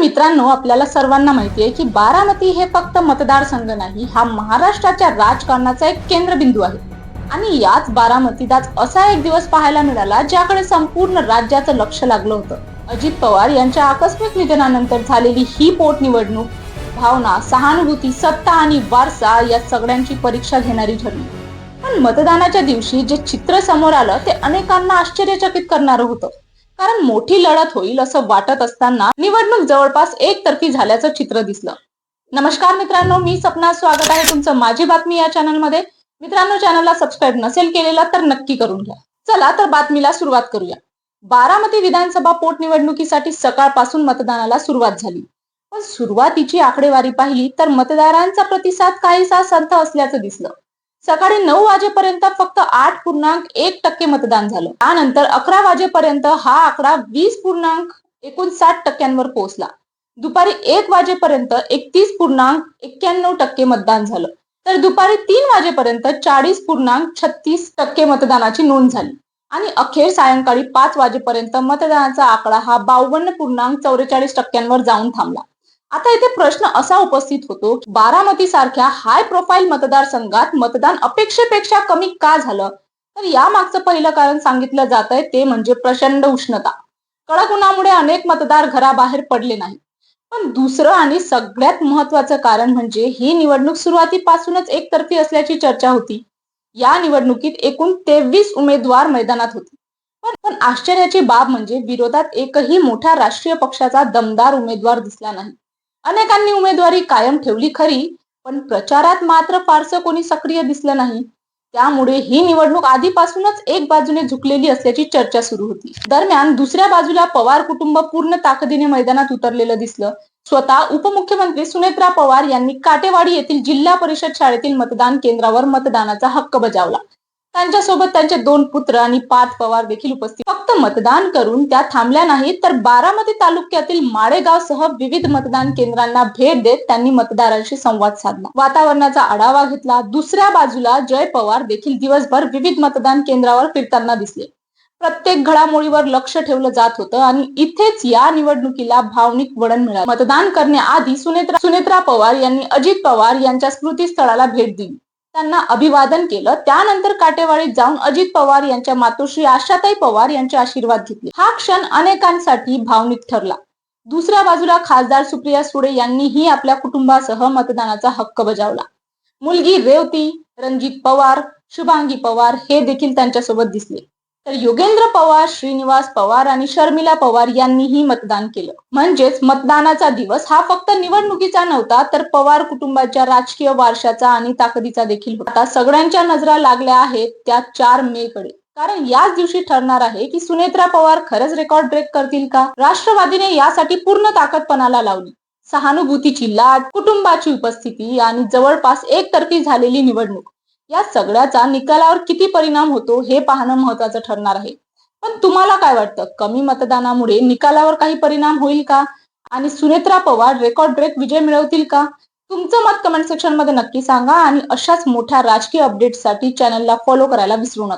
मित्रांनो, आपल्याला सर्वांना माहिती आहे की बारामती हे फक्त मतदारसंघ नाही, हा महाराष्ट्राच्या राजकारणाचा एक केंद्रबिंदू आहे. आणि याच बारामतीत असा एक दिवस पाहायला मिळाला ज्याकडे संपूर्ण राज्याचं लक्ष लागलं होतं. अजित पवार यांच्या आकस्मिक निधनानंतर झालेली ही पोटनिवडणूक भावना, सहानुभूती, सत्ता आणि वारसा या सगळ्यांची परीक्षा घेणारी ठरली. पण मतदानाच्या दिवशी जे चित्र समोर आलं ते अनेकांना आश्चर्यचकित करणारं होतं. कारण मोठी लढत होईल असं वाटत असताना निवडणूक जवळपास एकतर्फी झाल्याचं चित्र दिसलं. नमस्कार मित्रांनो, मी सपना, स्वागत आहे तुमचं माझी बातमी या चॅनलमध्ये. मित्रांनो, चॅनलला सबस्क्राईब नसेल केलेला तर नक्की करून घ्या. चला तर बातमीला सुरुवात करूया. बारामती विधानसभा पोटनिवडणुकीसाठी सकाळपासून मतदानाला सुरुवात झाली. पण सुरुवातीची आकडेवारी पाहिली तर मतदारांचा प्रतिसाद काहीसा संथ असल्याचं दिसलं. सकाळी 9 वाजेपर्यंत फक्त 8.1% मतदान झालं. त्यानंतर 11 वाजेपर्यंत हा आकडा 20.59% पोहोचला. दुपारी 1 वाजेपर्यंत 31.91% मतदान झालं. तर दुपारी 3 वाजेपर्यंत 40.36% मतदानाची नोंद झाली. आणि अखेर सायंकाळी 5 वाजेपर्यंत मतदानाचा आकडा हा 52.44% जाऊन थांबला. आता इथे प्रश्न असा उपस्थित होतो की बारामती सारख्या हाय प्रोफाईल मतदारसंघात मतदान अपेक्षेपेक्षा कमी का झालं? तर या मागचं पहिलं कारण सांगितलं जात आहे ते म्हणजे प्रचंड उष्णता. कडक उन्हामुळे अनेक मतदार घराबाहेर पडले नाही. पण दुसरं आणि सगळ्यात महत्वाचं कारण म्हणजे ही निवडणूक सुरुवातीपासूनच एकतर्फी असल्याची चर्चा होती. या निवडणुकीत एकूण 23 उमेदवार मैदानात होते. पण आश्चर्याची बाब म्हणजे विरोधात एकही मोठ्या राष्ट्रीय पक्षाचा दमदार उमेदवार दिसला नाही. अनेकांनी उमेदवारी कायम ठेवली खरी, पण प्रचारात मात्र फारसं कोणी सक्रिय दिसलं नाही. त्यामुळे ही निवडणूक आधीपासूनच एक बाजूने झुकलेली असल्याची चर्चा सुरू होती. दरम्यान दुसऱ्या बाजूला पवार कुटुंब पूर्ण ताकदीने मैदानात उतरलेलं दिसलं. स्वतः उपमुख्यमंत्री सुनेत्रा पवार यांनी काटेवाडी येथील जिल्हा परिषद शाळेतील मतदान केंद्रावर मतदानाचा हक्क बजावला. त्यांच्यासोबत त्यांचे 2 पुत्र आणि 5 पवार देखील उपस्थित. फक्त मतदान करून त्या थांबल्या नाहीत, तर बारामती तालुक्यातील माळेगाव सह विविध मतदान केंद्रांना भेट देत त्यांनी मतदारांशी संवाद साधला, वातावरणाचा आढावा घेतला. दुसऱ्या बाजूला जय पवार देखील दिवसभर विविध मतदान केंद्रावर फिरताना दिसले. प्रत्येक घडामोडीवर लक्ष ठेवलं जात होतं आणि इथेच या निवडणुकीला भावनिक वळण मिळालं. मतदान करण्याआधी सुनेत्रा पवार यांनी अजित पवार यांच्या स्मृतीस्थळाला भेट दिली, त्यांना अभिवादन केलं. त्यानंतर काटेवाडीत जाऊन अजित पवार यांच्या मातोश्री आशाताई पवार यांचे आशीर्वाद घेतले. हा क्षण अनेकांसाठी भावनिक ठरला. दुसऱ्या बाजूला खासदार सुप्रिया सुळे यांनीही आपल्या कुटुंबासह मतदानाचा हक्क बजावला. मुलगी रेवती, रणजित पवार, शुभांगी पवार हे देखील त्यांच्यासोबत दिसले. तर योगेंद्र पवार, श्रीनिवास पवार आणि शर्मिला पवार यांनीही मतदान केलं. म्हणजेच मतदानाचा दिवस हा फक्त निवडणुकीचा नव्हता, तर पवार कुटुंबाच्या राजकीय वारशाचा आणि ताकदीचा देखील होता. आता सगळ्यांच्या नजरा लागल्या आहेत त्या 4 मे कडे. कारण याच दिवशी ठरणार आहे की सुनेत्रा पवार खरंच रेकॉर्ड ब्रेक करतील का? राष्ट्रवादीने यासाठी पूर्ण ताकद पणाला लावली. सहानुभूतीची लाट, कुटुंबाची उपस्थिती आणि जवळपास एकतर्फी झालेली निवडणूक या सगळ्याचा निकालावर किती परिणाम होतो हे पाहणं महत्वाचं ठरणार आहे. पण तुम्हाला काय वाटतं, कमी मतदानामुळे निकालावर काही परिणाम होईल का? आणि सुनेत्रा पवार रेकॉर्ड ब्रेक विजय मिळवतील का? तुमचं मत कमेंट सेक्शन मध्ये नक्की सांगा आणि अशाच मोठ्या राजकीय अपडेट्ससाठी चॅनलला फॉलो करायला विसरू नका.